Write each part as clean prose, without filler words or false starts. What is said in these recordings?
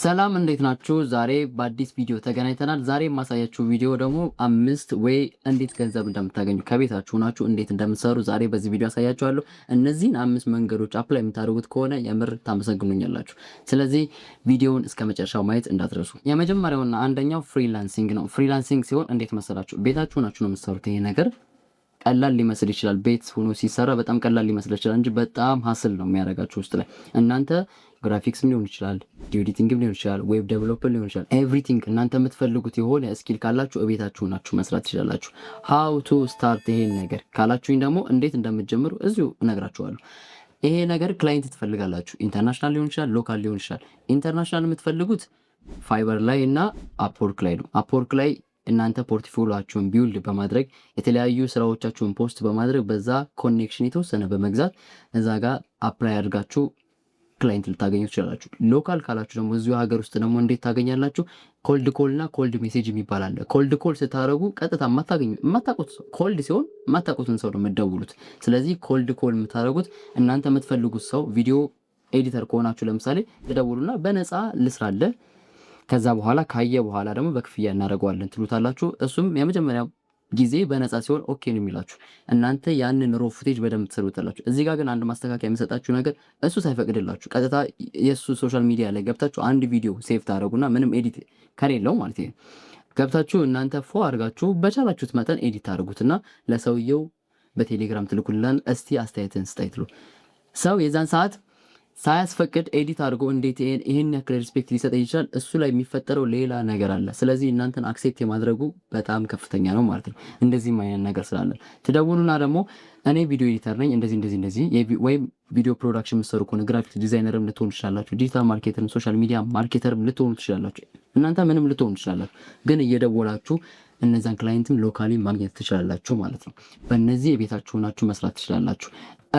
ሰላም እንዴት ናችሁ? ዛሬ በአዲስ ቪዲዮ ተገናኝተናል። ዛሬ የማሳያችሁ ቪዲዮ ደግሞ 5 ወይ እንዴት ገንዘብ እንደምታገኙ ከቤታችሁ ናችሁ እንዴት እንደምትሰሩ ዛሬ በዚህ ቪዲዮ አሳያችኋለሁ። እነዚህን 5 መንገዶች አፕላይ የምታደርጉት ከሆነ የምር ታመሰግኑኛላችሁ። ስለዚህ ቪዲዮውን እስከ መጨረሻው ማየት እንዳትረሱ። የመጀመሪያውና አንደኛው ፍሪላንሲንግ ነው። ፍሪላንሲንግ ሲሆን እንዴት መሰላችሁ? ቤታችሁ ናችሁ ነው የምትሰሩት። ይሄ ነገር ቀላል ሊመስል ይችላል። ቤት ሆኖ ሲሰራ በጣም ቀላል ሊመስል ይችላል እንጂ በጣም ሀስል ነው የሚያደርጋችሁ ውስጥ ላይ እናንተ ግራፊክስም ሊሆን ይችላል፣ ኤዲቲንግም ሊሆን ይችላል፣ ዌብ ዴቨሎፐር ሊሆን ይችላል። ኤቭሪቲንግ እናንተ የምትፈልጉት የሆነ ስኪል ካላችሁ እቤታችሁ ናችሁ መስራት ትችላላችሁ። ሃው ቱ ስታርት ይሄን ነገር ካላችሁኝ ደግሞ እንዴት እንደምትጀምሩ እዚሁ እነግራችኋለሁ። ይሄ ነገር ክላይንት ትፈልጋላችሁ። ኢንተርናሽናል ሊሆን ይችላል፣ ሎካል ሊሆን ይችላል። ኢንተርናሽናል የምትፈልጉት ፋይበር ላይ እና አፕወርክ ላይ ነው። አፕወርክ ላይ እናንተ ፖርትፎሊዮአችሁን ቢውልድ በማድረግ የተለያዩ ስራዎቻችሁን ፖስት በማድረግ በዛ ኮኔክሽን የተወሰነ በመግዛት እዛ ጋር አፕላይ አድርጋችሁ ክላይንት ልታገኙ ትችላላችሁ። ሎካል ካላችሁ ደግሞ እዚሁ ሀገር ውስጥ ደግሞ እንዴት ታገኛላችሁ? ኮልድ ኮል እና ኮልድ ሜሴጅ የሚባል አለ። ኮልድ ኮል ስታደርጉ ቀጥታ የማታውቁት ሰው፣ ኮልድ ሲሆን የማታውቁትን ሰው ነው የምትደውሉት። ስለዚህ ኮልድ ኮል የምታደርጉት እናንተ የምትፈልጉት ሰው ቪዲዮ ኤዲተር ከሆናችሁ ለምሳሌ ትደውሉና በነፃ ልስራለ ከዛ በኋላ ካየ በኋላ ደግሞ በክፍያ እናደርገዋለን ትሉታላችሁ። እሱም የመጀመሪያ ጊዜ በነፃ ሲሆን ኦኬ ነው የሚላችሁ። እናንተ ያንን ሮ ፉቴጅ በደንብ ትሰሩታላችሁ። እዚህ ጋር ግን አንድ ማስተካከያ የሚሰጣችሁ ነገር እሱ ሳይፈቅድላችሁ ቀጥታ የእሱ ሶሻል ሚዲያ ላይ ገብታችሁ አንድ ቪዲዮ ሴቭ ታደርጉና ምንም ኤዲት ከሌለው ማለት ነው ገብታችሁ እናንተ ፎ አድርጋችሁ በቻላችሁት መጠን ኤዲት ታደርጉትና ለሰውየው በቴሌግራም ትልኩልላን እስቲ አስተያየትን ስጣይ ትሉ ሰው የዛን ሰዓት ሳያስፈቅድ ኤዲት አድርጎ እንዴት ይሄን ያክል ሪስፔክት ሊሰጥ ይችላል? እሱ ላይ የሚፈጠረው ሌላ ነገር አለ። ስለዚህ እናንተን አክሴፕት የማድረጉ በጣም ከፍተኛ ነው ማለት ነው። እንደዚህም አይነት ነገር ስላለ ትደውሉና ደግሞ እኔ ቪዲዮ ኤዲተር ነኝ እንደዚህ ወይም ቪዲዮ ፕሮዳክሽን የምትሰሩ ከሆነ ግራፊክ ዲዛይነርም ልትሆኑ ትችላላችሁ፣ ዲጂታል ማርኬተርም ሶሻል ሚዲያ ማርኬተርም ልትሆኑ ትችላላችሁ። እናንተ ምንም ልትሆኑ ትችላላችሁ። ግን እየደወላችሁ እነዛን ክላይንትም ሎካሊ ማግኘት ትችላላችሁ ማለት ነው። በእነዚህ የቤታችሁ ሆናችሁ መስራት ትችላላችሁ።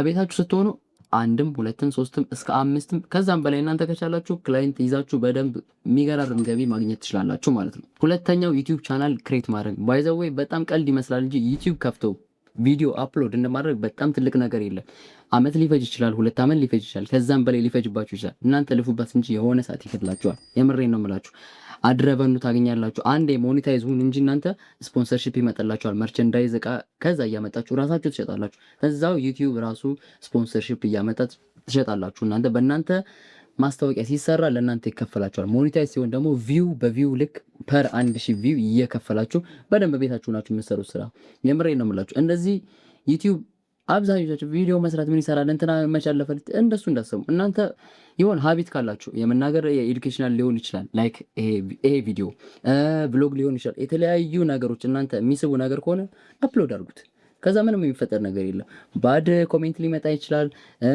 ቤታችሁ ስትሆኑ አንድም ሁለትም ሶስትም እስከ አምስትም ከዛም በላይ እናንተ ከቻላችሁ ክላይንት ይዛችሁ በደንብ የሚገራርም ገቢ ማግኘት ትችላላችሁ ማለት ነው። ሁለተኛው ዩቲዩብ ቻናል ክሬት ማድረግ። ባይ ዘ ዌይ በጣም ቀልድ ይመስላል እንጂ ዩቲዩብ ከፍቶ ቪዲዮ አፕሎድ እንደማድረግ በጣም ትልቅ ነገር የለም። አመት ሊፈጅ ይችላል፣ 2 አመት ሊፈጅ ይችላል፣ ከዛም በላይ ሊፈጅባችሁ ይችላል። እናንተ ልፉበት እንጂ የሆነ ሰዓት ይከፍላችኋል። የምሬን ነው የምላችሁ። አድረበኑ ታገኛላችሁ። አንዴ ሞኔታይዝ ሁን እንጂ እናንተ ስፖንሰርሺፕ ይመጣላችኋል። መርቸንዳይዝ እቃ ከዛ እያመጣችሁ ራሳችሁ ትሸጣላችሁ። ከዛው ዩቲዩብ ራሱ ስፖንሰርሺፕ እያመጣ ትሸጣላችሁ። እናንተ በእናንተ ማስታወቂያ ሲሰራ ለእናንተ ይከፈላችኋል። ሞኔታይዝ ሲሆን ደግሞ ቪው በቪው ልክ ፐር 1000 ቪው እየከፈላችሁ በደንብ ቤታችሁ ናችሁ የምትሰሩት ስራ። የምሬን ነው የምላችሁ። እንደዚህ ዩቲዩብ አብዛኞቻችሁ ቪዲዮ መስራት ምን ይሰራል እንትና መቻለፈል እንደሱ እንዳሰሙ እናንተ ይሆን ሀቢት ካላችሁ የመናገር የኤዱኬሽናል ሊሆን ይችላል፣ ላይክ ይሄ ቪዲዮ ብሎግ ሊሆን ይችላል። የተለያዩ ነገሮች እናንተ የሚስቡ ነገር ከሆነ አፕሎድ አድርጉት። ከዛ ምንም የሚፈጠር ነገር የለም። ባድ ኮሜንት ሊመጣ ይችላል፣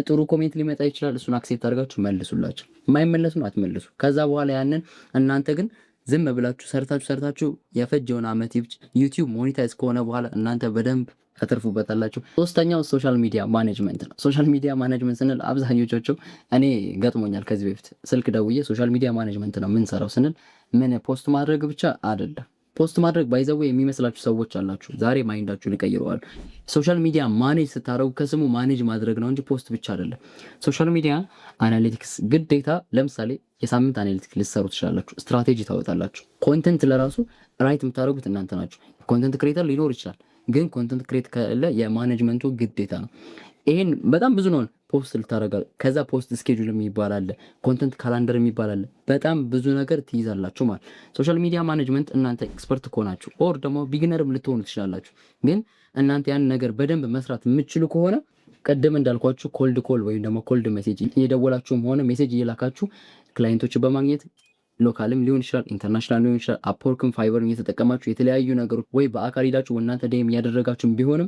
ጥሩ ኮሜንት ሊመጣ ይችላል። እሱን አክሴፕት አድርጋችሁ መልሱላችሁ። የማይመለሱ ነው አትመልሱ። ከዛ በኋላ ያንን እናንተ ግን ዝም ብላችሁ ሰርታችሁ የፈጀውን አመት ዩቲዩብ ሞኔታይዝ ከሆነ በኋላ እናንተ በደንብ ተተርፉበታላችሁ። ሶስተኛው ሶሻል ሚዲያ ማኔጅመንት ነው። ሶሻል ሚዲያ ማኔጅመንት ስንል አብዛኞቻችሁ እኔ ገጥሞኛል ከዚህ በፊት ስልክ ደውዬ ሶሻል ሚዲያ ማኔጅመንት ነው ምን ሰራው ስንል ምን ፖስት ማድረግ ብቻ አይደለም። ፖስት ማድረግ ባይዘው የሚመስላችሁ ሰዎች አላችሁ። ዛሬ ማይንዳችሁ ሊቀይረዋል። ሶሻል ሚዲያ ማኔጅ ስታረጉ ከስሙ ማኔጅ ማድረግ ነው እንጂ ፖስት ብቻ አይደለም። ሶሻል ሚዲያ አናሊቲክስ ግዴታ። ለምሳሌ የሳምንት አናሊቲክስ ልትሰሩ ትችላላችሁ። ስትራቴጂ ታወጣላችሁ። ኮንተንት ለራሱ ራይት የምታደርጉት እናንተ ናችሁ። ኮንተንት ክሬተር ሊኖር ይችላል፣ ግን ኮንተንት ክሬት ካለ የማኔጅመንቱ ግዴታ ነው። ይሄን በጣም ብዙ ነው። ፖስት ልታረጋል። ከዛ ፖስት ስኬጁል የሚባል አለ፣ ኮንተንት ካላንደር የሚባል አለ። በጣም ብዙ ነገር ትይዛላችሁ ማለት። ሶሻል ሚዲያ ማኔጅመንት እናንተ ኤክስፐርት ከሆናችሁ ኦር ደግሞ ቢግነርም ልትሆኑ ትችላላችሁ። ግን እናንተ ያን ነገር በደንብ መስራት የምትችሉ ከሆነ ቀደም እንዳልኳችሁ ኮልድ ኮል ወይም ደግሞ ኮልድ ሜሴጅ እየደወላችሁም ሆነ ሜሴጅ እየላካችሁ ክላይንቶች በማግኘት ሎካልም ሊሆን ይችላል፣ ኢንተርናሽናል ሊሆን ይችላል፣ አፕወርክም ፋይበርም እየተጠቀማችሁ የተለያዩ ነገሮች ወይ በአካል ሄዳችሁ እናንተ ዴም እያደረጋችሁም ቢሆንም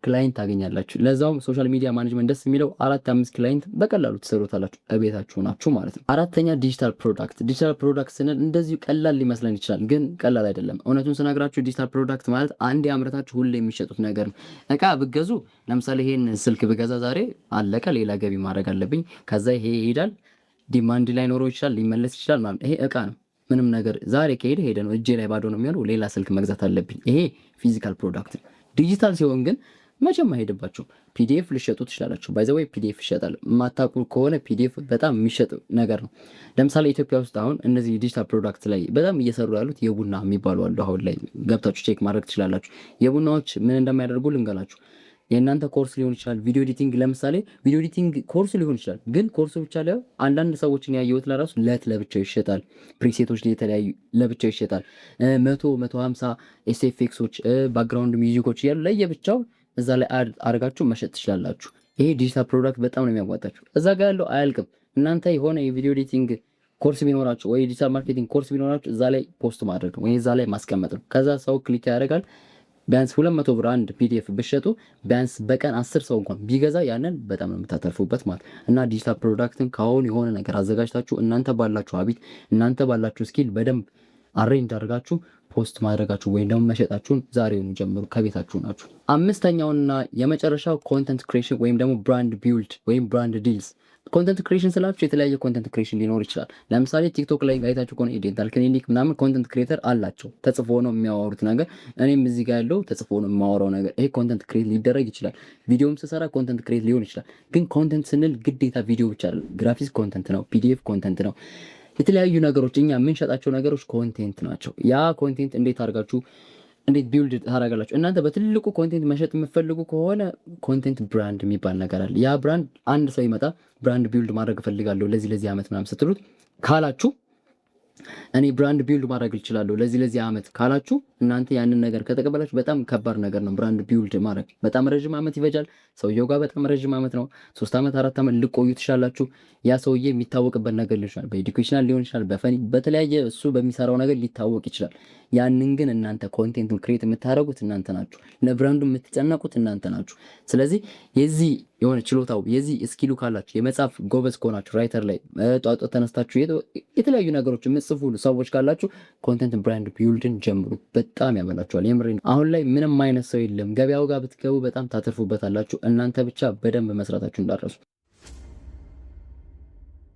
ክላይንት ታገኛላችሁ። ለዛውም ሶሻል ሚዲያ ማኔጅመንት ደስ የሚለው 4-5 ክላይንት በቀላሉ ትሰሩታላችሁ እቤታችሁ ናችሁ ማለት ነው። አራተኛ ዲጂታል ፕሮዳክት። ዲጂታል ፕሮዳክት ስንል እንደዚሁ ቀላል ሊመስለን ይችላል፣ ግን ቀላል አይደለም። እውነቱን ስነግራችሁ ዲጂታል ፕሮዳክት ማለት አንድ ያምርታችሁ ሁሌ የሚሸጡት ነገር ነው። እቃ ብገዙ ለምሳሌ ይሄን ስልክ ብገዛ ዛሬ አለቀ፣ ሌላ ገቢ ማድረግ አለብኝ። ከዛ ይሄ ይሄዳል፣ ዲማንድ ላይ ኖሮ ይችላል፣ ሊመለስ ይችላል ማለት ይሄ እቃ ነው። ምንም ነገር ዛሬ ከሄደ ነው፣ እጄ ላይ ባዶ ነው የሚሆነው። ሌላ ስልክ መግዛት አለብኝ። ይሄ ፊዚካል ፕሮዳክት። ዲጂታል ሲሆን ግን መቼም አይሄድባችሁም። ፒዲኤፍ ልሸጡ ትችላላችሁ። ባይ ዘ ወይ ፒዲኤፍ ይሸጣል። የማታውቁ ከሆነ ፒዲኤፍ በጣም የሚሸጥ ነገር ነው። ለምሳሌ ኢትዮጵያ ውስጥ አሁን እነዚህ ዲጂታል ፕሮዳክት ላይ በጣም እየሰሩ ያሉት የቡና የሚባሉ አሉ። አሁን ላይ ገብታችሁ ቼክ ማድረግ ትችላላችሁ። የቡናዎች ምን እንደሚያደርጉ ልንገላችሁ። የእናንተ ኮርስ ሊሆን ይችላል። ቪዲዮ ኤዲቲንግ ለምሳሌ ቪዲዮ ኤዲቲንግ ኮርስ ሊሆን ይችላል። ግን ኮርሱ ብቻ ላይ አንዳንድ ሰዎችን ያየሁት ለራሱ ለብቻው ይሸጣል። ፕሪሴቶች የተለያዩ ለብቻው ይሸጣል። 150 ኤስኤፍኤክሶች፣ ባክግራውንድ ሚውዚኮች እያሉ ለየብቻው እዛ ላይ አድርጋችሁ መሸጥ ትችላላችሁ። ይሄ ዲጂታል ፕሮዳክት በጣም ነው የሚያዋጣችሁ። እዛ ጋር ያለው አያልቅም። እናንተ የሆነ የቪዲዮ ኤዲቲንግ ኮርስ ቢኖራችሁ ወይ ዲጂታል ማርኬቲንግ ኮርስ ቢኖራችሁ እዛ ላይ ፖስት ማድረግ ነው ወይ እዛ ላይ ማስቀመጥ ነው። ከዛ ሰው ክሊክ ያደርጋል። ቢያንስ 200 ብር አንድ ፒዲኤፍ ብሸጡ ቢያንስ በቀን 10 ሰው እንኳን ቢገዛ ያንን በጣም ነው የምታተርፉበት ማለት እና ዲጂታል ፕሮዳክትን ከአሁን የሆነ ነገር አዘጋጅታችሁ እናንተ ባላችሁ ሀቢት እናንተ ባላችሁ ስኪል በደንብ አሬንጅ አድርጋችሁ ፖስት ማድረጋችሁ ወይም ደግሞ መሸጣችሁን ዛሬውኑ ጀምሩ፣ ከቤታችሁ ናችሁ። አምስተኛውና የመጨረሻው ኮንተንት ክሬሽን ወይም ደግሞ ብራንድ ቢልድ ወይም ብራንድ ዲልስ። ኮንተንት ክሬሽን ስላችሁ የተለያየ ኮንተንት ክሬሽን ሊኖር ይችላል። ለምሳሌ ቲክቶክ ላይ አይታችሁ ከሆነ ዴንታል ክሊኒክ ምናምን ኮንተንት ክሬተር አላቸው። ተጽፎ ነው የሚያወሩት ነገር። እኔም እዚህ ጋር ያለው ተጽፎ ነው የማወራው ነገር። ይሄ ኮንተንት ክሬት ሊደረግ ይችላል። ቪዲዮም ስሰራ ኮንተንት ክሬት ሊሆን ይችላል። ግን ኮንተንት ስንል ግዴታ ቪዲዮ ብቻ አይደለም። ግራፊክስ ኮንተንት ነው፣ ፒዲኤፍ ኮንተንት ነው። የተለያዩ ነገሮች እኛ የምንሸጣቸው ነገሮች ኮንቴንት ናቸው። ያ ኮንቴንት እንዴት አድርጋችሁ እንዴት ቢልድ ታደርጋላችሁ? እናንተ በትልቁ ኮንቴንት መሸጥ የምትፈልጉ ከሆነ ኮንቴንት ብራንድ የሚባል ነገር አለ። ያ ብራንድ አንድ ሰው ይመጣ ብራንድ ቢልድ ማድረግ እፈልጋለሁ ለዚህ ዓመት ምናምን ስትሉት ካላችሁ እኔ ብራንድ ቢልድ ማድረግ እችላለሁ ለዚህ ዓመት ካላችሁ እናንተ ያንን ነገር ከተቀበላችሁ በጣም ከባድ ነገር ነው። ብራንድ ቢልድ ማድረግ በጣም ረጅም ዓመት ይፈጃል። ሰውየው ጋር በጣም ረጅም ዓመት ነው። 3 ዓመት 4 ዓመት ልቆዩ ትችላላችሁ። ያ ሰውዬ የሚታወቅበት ነገር ሊሆን ይችላል፣ በኤዱኬሽናል ሊሆን ይችላል፣ በፈኒ በተለያየ እሱ በሚሰራው ነገር ሊታወቅ ይችላል። ያንን ግን እናንተ ኮንቴንቱን ክሬት የምታደርጉት እናንተ ናችሁ። ለብራንዱ የምትጨነቁት እናንተ ናችሁ። ስለዚህ የዚህ የሆነ ችሎታው የዚህ ስኪሉ ካላችሁ የመጻፍ ጎበዝ ከሆናችሁ ራይተር ላይ ጧጧ ተነስታችሁ የተለያዩ ነገሮች የምትጽፉ ሰዎች ካላችሁ ኮንቴንት ብራንድ ቢልድን ጀምሩ። በጣም ያበላችኋል። የምሬን ነው። አሁን ላይ ምንም አይነት ሰው የለም። ገበያው ጋር ብትገቡ በጣም ታተርፉበታላችሁ። እናንተ ብቻ በደንብ መስራታችሁ እንዳትረሱ።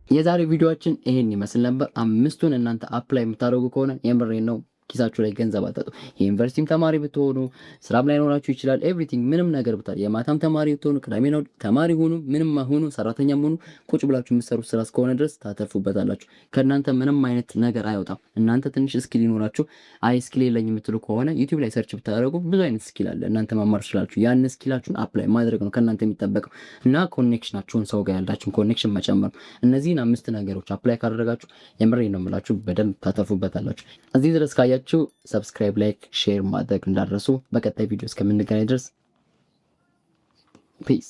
የዛሬው ቪዲዮአችን ይሄን ይመስል ነበር። 5ቱን እናንተ አፕላይ የምታደርጉ ከሆነ የምሬን ነው ኪሳችሁ ላይ ገንዘብ አታጡ። የዩኒቨርሲቲም ተማሪ ብትሆኑ ስራም ላይ ኖራችሁ ይችላል። ኤቭሪቲንግ ምንም ነገር ብታል የማታም ተማሪ ብትሆኑ ቅዳሜ ነው ተማሪ ሁኑ ምንም ሁኑ ሰራተኛም ሁኑ ቁጭ ብላችሁ የምትሰሩት ስራ እስከሆነ ድረስ ታተርፉበታላችሁ። ከእናንተ ምንም አይነት ነገር አይወጣም። እናንተ ትንሽ ስኪል ይኖራችሁ አይ ስኪል የለኝ የምትሉ ከሆነ ዩቲዩብ ላይ ሰርች ብታደርጉ ብዙ አይነት ስኪል አለ። እናንተ መማር ትችላላችሁ። ያን ስኪላችሁን አፕላይ ማድረግ ነው ከእናንተ የሚጠበቀው እና ኮኔክሽናችሁን ሰው ጋር ያላችሁን ኮኔክሽን መጨመር ነው። እነዚህን 5 ነገሮች አፕላይ ካደረጋችሁ የምሬን ነው የምላችሁ በደንብ ታተርፉበታላችሁ። እዚህ ድረስ ሰብስክራይብ፣ ላይክ፣ ሼር ማድረግ እንዳትረሱ። በቀጣይ ቪዲዮ እስከምንገናኝ ድረስ ፒስ